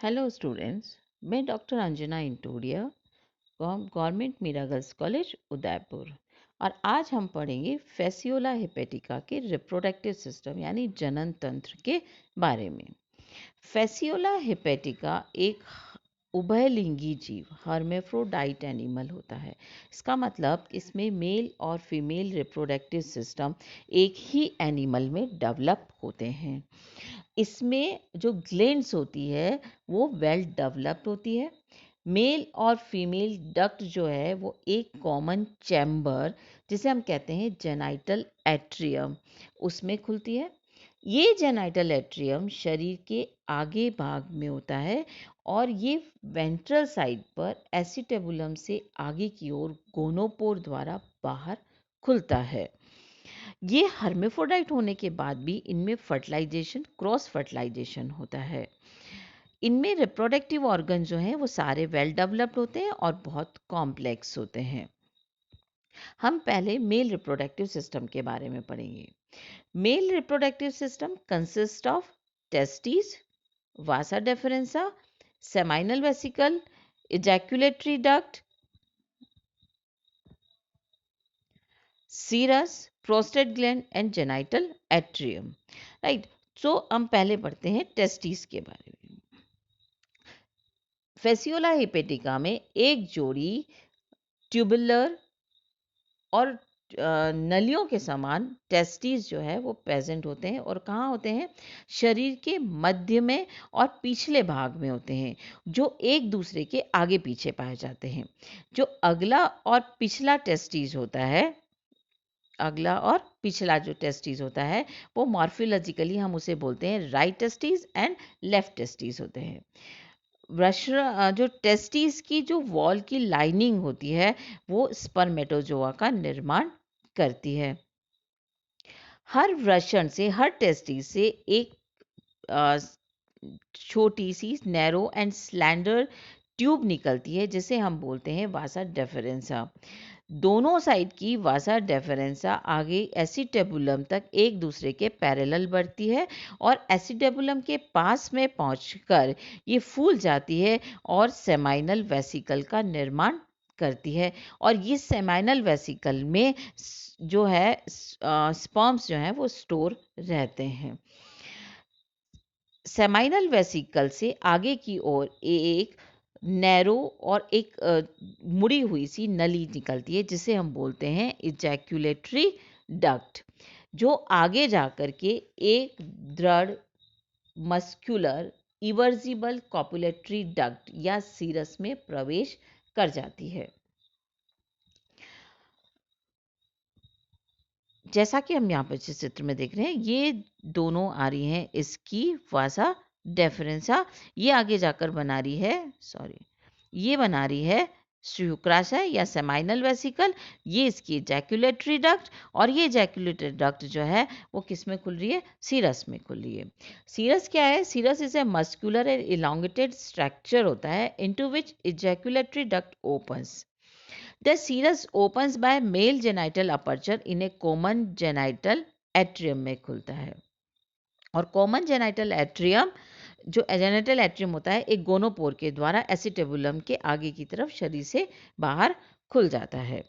Hello students, मैं doctor Anjana इंटोडिया, government Meera girls college Udaipur. और आज हम पढ़ेंगे फेसियोला हेपेटिका के रिप्रोडक्टिव सिस्टम यानी जनन तंत्र के बारे में। फेसियोला हेपेटिका एक उभयलिंगी जीव हर्मेफ्रोडाइट एनिमल होता है। इसका मतलब इसमें मेल और फीमेल रिप्रोडक्टिव सिस्टम एक ही एनिमल में डेवलप होते हैं। इसमें जो ग्लैंड्स होती है वो वेल डेवलप्ड होती है। मेल और फीमेल डक्ट जो है वो एक कॉमन चैम्बर जिसे हम कहते हैं जेनाइटल एट्रियम उसमें खुलती है। ये जेनाइटल एट्रियम शरीर के आगे भाग में होता है और ये वेंट्रल साइड पर एसिटेबुलम से आगे की ओर गोनोपोर द्वारा बाहर खुलता है। ये हर्मेफ्रोडाइट होने के बाद भी इनमें फर्टिलाइजेशन क्रॉस फर्टिलाइजेशन होता है। इनमें रिप्रोडक्टिव ऑर्गन जो हैं वो सारे वेल डेवलप्ड होते हैं और बहुत कॉम्प्लेक्स होते हैं। हम पहले मेल रिप्रोडक्टिव सिस्टम के बारे में पढ़ेंगे। Male reproductive system consist of testis, vasa deferentia, seminal vesicle, ejaculatory duct, cirrus, prostate gland and genital atrium. Right, so हम पहले पढ़ते हैं टेस्टिस के बारे में। फेसियोला हेपेटिका में एक जोड़ी ट्यूबुलर और नलियों के समान टेस्टिस जो है वो प्रेजेंट होते हैं। और कहाँ होते हैं? शरीर के मध्य में और पिछले भाग में होते हैं, जो एक दूसरे के आगे पीछे पाए जाते हैं। जो अगला और पिछला टेस्टिस होता है, अगला और पिछला जो टेस्टिस होता है वो मॉर्फोलॉजिकली हम उसे बोलते हैं right testis and left testis होते हैं। जो टेस्टिस की जो वॉल की लाइनिंग होती है वो स्पर्मेटोजोआ का निर्माण करती है। हर वृषण से, हर टेस्टिस से एक छोटी सी नैरो एंड स्लैंडर ट्यूब निकलती है जिसे हम बोलते हैं वासा डेफरेंसा। दोनों साइड की वासा डेफरेंसा आगे एसिटेबुलम तक एक दूसरे के पैरेलल बढ़ती है और एसिटेबुलम के पास में पहुंचकर ये फूल जाती है और सेमाइनल वेसिकल का निर्माण करती है। और ये सेमाइनल वेसिकल में जो है स्पर्म्स जो हैं वो स्टोर रहते हैं। सेमाइनल वेसिकल से आगे की ओर एक नैरो और एक मुड़ी हुई सी नली निकलती है जिसे हम बोलते हैं इजैक्यूलेटरी डक्ट, जो आगे जाकर के एक दृढ़ मस्कुलर इवर्जिबल कॉपुलेटरी डक्ट या सीरस में प्रवेश कर जाती है। जैसा कि हम यहाँ पर इस चित्र में देख रहे हैं, ये दोनों आ रही हैं इसकी वासा डेफरेंसा। ये आगे जाकर बना रही है, ये बना रही है शुक्राशय या सेमाइनल वेसिकल। ये इसकी जैक्यूलेटरी डक्ट, और ये जैक्यूलेटरी डक्ट जो है वो किस में खुल रही है? सीरस में खुल रही है। सीरस क्या है? Serous is a muscular and elongated structure होता है into which ejaculatory duct opens. The serous opens by male genital aperture in a common genital atrium में खुलता है। और कॉमन जेनाइटल एट्रियम, जो जेनाइटल एट्रियम होता है, एक गोनोपोर के द्वारा एसिटेबुलम के आगे की तरफ शरीर से बाहर खुल जाता है।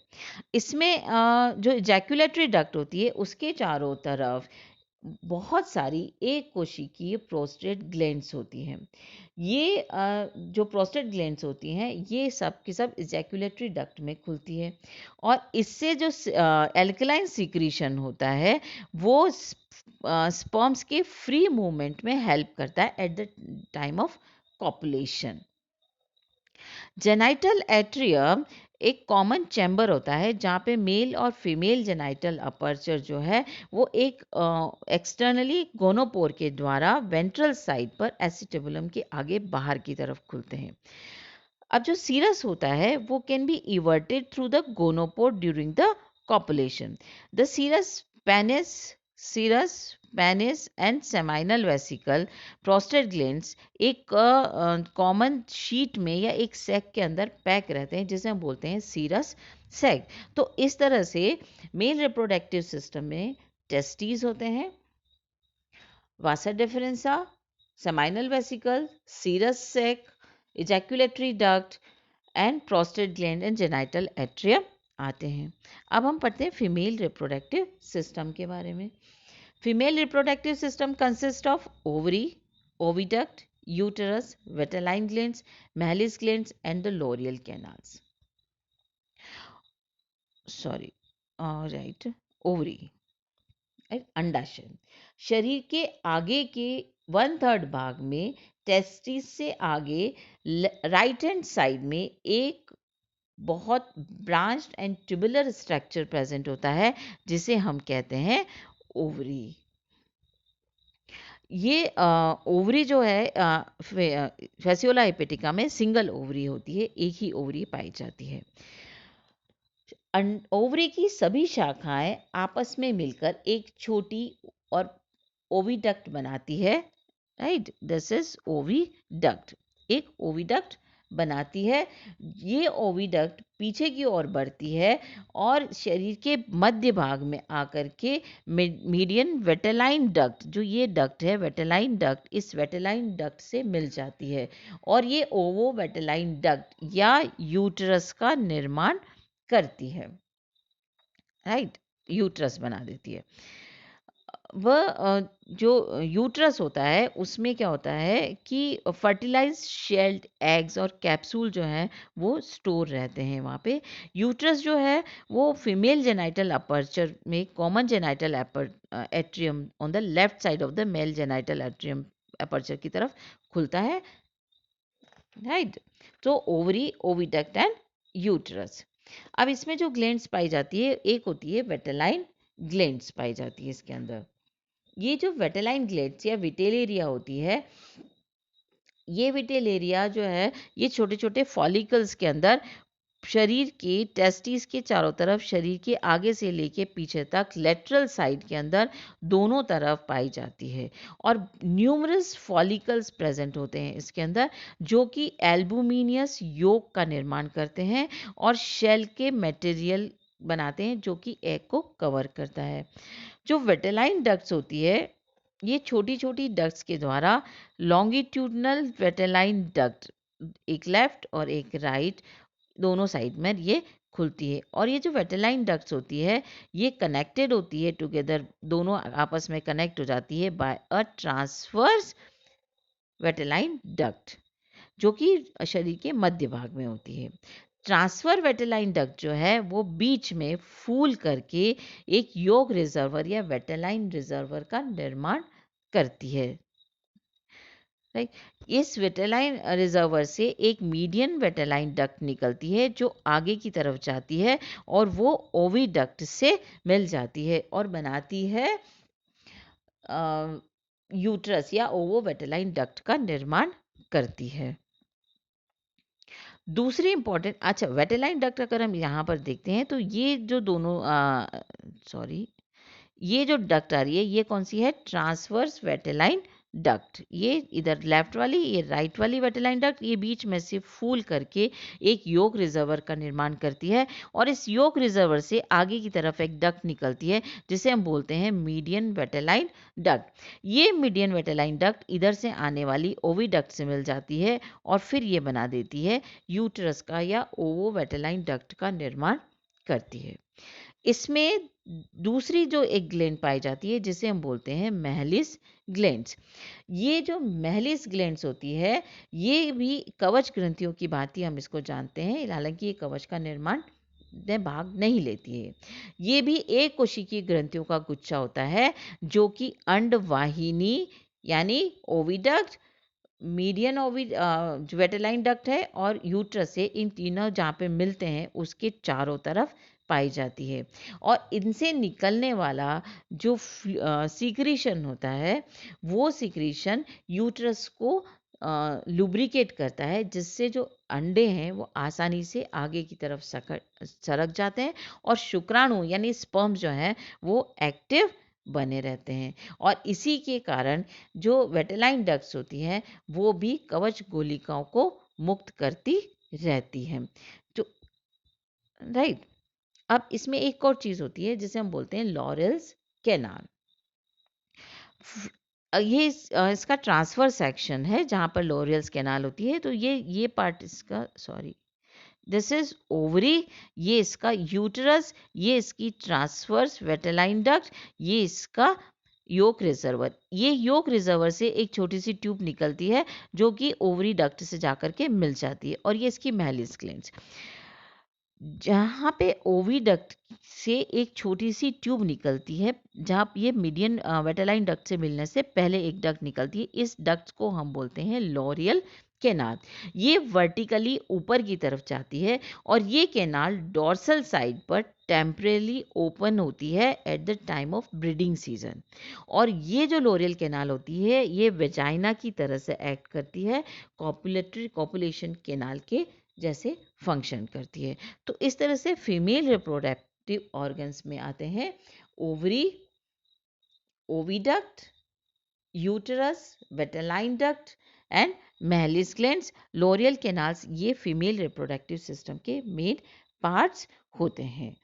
इसमें जो इजैक्यूलेटरी डक्ट होती है उसके चारों तरफ बहुत सारी एक कोशिकीय प्रोस्टेट ग्लैंड्स होती हैं। ये जो प्रोस्टेट ग्लैंड्स होती हैं ये सब की सब इजैक्यूलेटरी डक्ट में खुलती है। और इससे जो एल्कलाइन सिक्रीशन होता है वो स्पर्म्स के फ्री मूवमेंट में हेल्प करता है at the time of copulation. Genital atrium एक कॉमन चैम्बर होता है जहाँ पे मेल और फीमेल जेनाइटल अपर्चर जो है वो एक एक्सटर्नली गोनोपोर के द्वारा वेंट्रल साइड पर एसिटेबुलम के आगे बाहर की तरफ खुलते हैं। अब जो सीरस होता है वो can be everted through the gonopore during the copulation. The cirrus penis and seminal vesicle prostate glands एक कॉमन शीट में या एक सैक के अंदर पैक रहते हैं जिसे हम बोलते हैं सीरस सैक। तो इस तरह से मेल रिप्रोडक्टिव सिस्टम में टेस्टिस होते हैं, वासा डिफरेंसा, seminal vesicle, serous sac, ejaculatory duct and prostate gland and genital atrium आते हैं। अब हम पढ़ते हैं फीमेल रिप्रोडक्टिव सिस्टम के बारे में। Female reproductive system consist of ovary, oviduct, uterus, vitelline glands, Mehlis glands and the Laurer's canals. Sorry, right, ovary, अंडाशय। शरीर के आगे के 1/3 भाग में टेस्टिस से आगे राइट हैंड साइड में एक बहुत branched and tubular structure present होता है जिसे हम कहते हैं ओवरी। ये ओवरी जो है फैसियोला हेपेटिका में सिंगल ओवरी होती है, एक ही ओवरी पाई जाती है। ओवरी की सभी शाखाएं आपस में मिलकर एक छोटी और ओविडक्ट बनाती है। राइट, दिस इज ओविडक्ट, एक ओविडक्ट बनाती है। ये ओविडक्ट पीछे की ओर बढ़ती है और शरीर के मध्य भाग में आकर के मीडियन वेटेलाइन डक्ट, जो ये डक्ट है वेटेलाइन डक्ट, इस वेटेलाइन डक्ट से मिल जाती है और ये ओवो वेटेलाइन डक्ट या यूटरस का निर्माण करती है। राइट, यूटरस बना देती है। वह जो यूट्रस होता है उसमें क्या होता है कि फर्टिलाइज शेल्ड एग्स और कैप्सूल जो हैं वो स्टोर रहते हैं वहाँ पे। यूट्रस जो है वो फीमेल जेनाइटल अपर्चर में common genital atrium on the left side of the mail genital atrium aperture की तरफ खुलता है। राइट, तो ओवरी, ओविडक्ट एंड यूट्रस। अब इसमें जो ग्लैंड्स पाई जाती है, एक होती है वेटेलाइन ग्लैंड्स पाई जाती है इसके अंदर। ये जो वेटेलाइन ग्लैंड्स या विटेलेरिया होती है, ये विटेलेरिया जो है ये छोटे छोटे फॉलिकल्स के अंदर शरीर के टेस्टिस के चारों तरफ, शरीर के आगे से लेके पीछे तक लेटरल साइड के अंदर दोनों तरफ पाई जाती है और न्यूमरस फॉलिकल्स प्रेजेंट होते हैं इसके अंदर, जो कि एल्बुमिनियस योक का निर्माण करते हैं और शेल के मटेरियल बनाते हैं जो कि एग को कवर करता है। जो वेटेलाइन डक्ट्स होती है, ये छोटी छोटी डक्ट्स के द्वारा लॉन्गिट्यूडनल वेटेलाइन डक्ट, एक लेफ्ट और एक राइट दोनों साइड में ये खुलती है और ये जो वेटेलाइन डक्ट्स होती है ये कनेक्टेड होती है टुगेदर, दोनों आपस में कनेक्ट हो जाती है बाय अ ट्रांसवर्स वेटेलाइन डक्ट जो कि शरीर के मध्य भाग में होती है। ट्रांसफर वेटेलाइन डक्ट जो है वो बीच में फूल करके एक योग रिजर्वर या वेटेलाइन रिजर्वर का निर्माण करती है। राइट, इस वेटेलाइन रिजर्वर से एक मीडियन वेटेलाइन डक्ट निकलती है जो आगे की तरफ जाती है और वो ओविडक्ट से मिल जाती है और बनाती है यूट्रस या ओवो वेटेलाइन डक्ट का निर्माण करती है। दूसरी इंपॉर्टेंट, अच्छा, वेटेलाइन डक्ट अगर हम यहाँ पर देखते हैं तो ये जो दोनों सॉरी, ये जो डक्ट आ रही है ये कौन सी है, ट्रांसवर्स वेटेलाइन डक्ट। ये इधर लेफ्ट वाली, ये राइट वाली वेटेलाइन डक्ट, ये बीच में से फूल करके एक योग रिजर्वर का निर्माण करती है और इस योग रिजर्वर से आगे की तरफ एक डक्ट निकलती है जिसे हम बोलते हैं मीडियन वेटेलाइन डक्ट। ये मीडियन वेटेलाइन डक्ट इधर से आने वाली ओविडक्ट से मिल जाती है और फिर ये बना देती है यूट्रस का या ओवो वेटेलाइन डक्ट का निर्माण करती है। इसमें दूसरी जो एक ग्लैंड पाई जाती है जिसे हम बोलते हैं मैलिस ग्लैंड्स। ये जो मैलिस ग्लैंड्स होती है ये भी कवच ग्रंथियों की भांति हम इसको जानते हैं, हालांकि ये कवच का निर्माण में भाग नहीं लेती है। ये भी एक कोशिकीय ग्रंथियों का गुच्छा होता है जो कि अंडवाहिनी यानी ओविडक्ट, मीडियन जो वेटेलाइन डक्ट है और यूट्रस से, इन तीनों जहाँ पे मिलते हैं उसके चारों तरफ पाई जाती है और इनसे निकलने वाला जो सीक्रेशन होता है वो सीक्रेशन यूट्रस को लुब्रिकेट करता है जिससे जो अंडे हैं वो आसानी से आगे की तरफ सरक जाते हैं और शुक्राणु यानी स्पर्म जो है वो एक्टिव बने रहते हैं और इसी के कारण जो वेटेलाइन डक्ट्स होती हैं वो भी कवच गोलिकाओं को मुक्त करती रहती हैं। तो राइट, अब इसमें एक और चीज होती है जिसे हम बोलते हैं लॉरेल्स कैनाल। इसका ट्रांसफर सेक्शन है जहाँ पर लोरियल्स कैनाल होती है। तो ये पार्ट इसका, सॉरी, दिस इज ओवरी, ये इसका यूटरस, ये इसकी ट्रांसवर्स वेटेलाइन डक्ट, ये इसका योक रिजर्वर। ये योक रिजर्वर से एक छोटी सी ट्यूब निकलती है जो कि ओवरी डक्ट से जाकर के मिल जाती है, और ये इसकी मैलिस ग्लैंड्स। जहाँ पे ओविडक्ट से एक छोटी सी ट्यूब निकलती है, जहाँ ये मीडियन वेटेलाइन डक्ट से मिलने से पहले एक डक्ट निकलती है, इस डक्ट को हम बोलते हैं लोरियल कैनाल। ये वर्टिकली ऊपर की तरफ जाती है और ये कैनाल डोर्सल साइड पर टेम्परेली ओपन होती है at the time of breeding season. और ये जो लोरियल कैनाल होती है ये वेजाइना की तरह से एक्ट करती है, कॉपुलेशन कैनाल के जैसे फंक्शन करती है। तो इस तरह से फीमेल रिप्रोडक्टिव ऑर्गन्स में आते हैं ovary, oviduct, uterus, vitelline duct and Mehlis glands, Laurer's canals. ये फीमेल रिप्रोडक्टिव सिस्टम के मेन पार्ट्स होते हैं।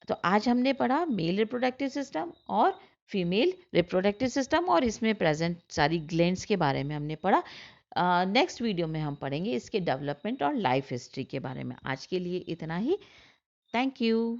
तो आज हमने पढ़ा मेल रिप्रोडक्टिव सिस्टम और फीमेल रिप्रोडक्टिव सिस्टम, और इसमें प्रेजेंट सारी ग्लैंड्स के बारे में हमने पढ़ा। नेक्स्ट वीडियो में हम पढ़ेंगे इसके डेवलपमेंट और लाइफ हिस्ट्री के बारे में। आज के लिए इतना ही। Thank you.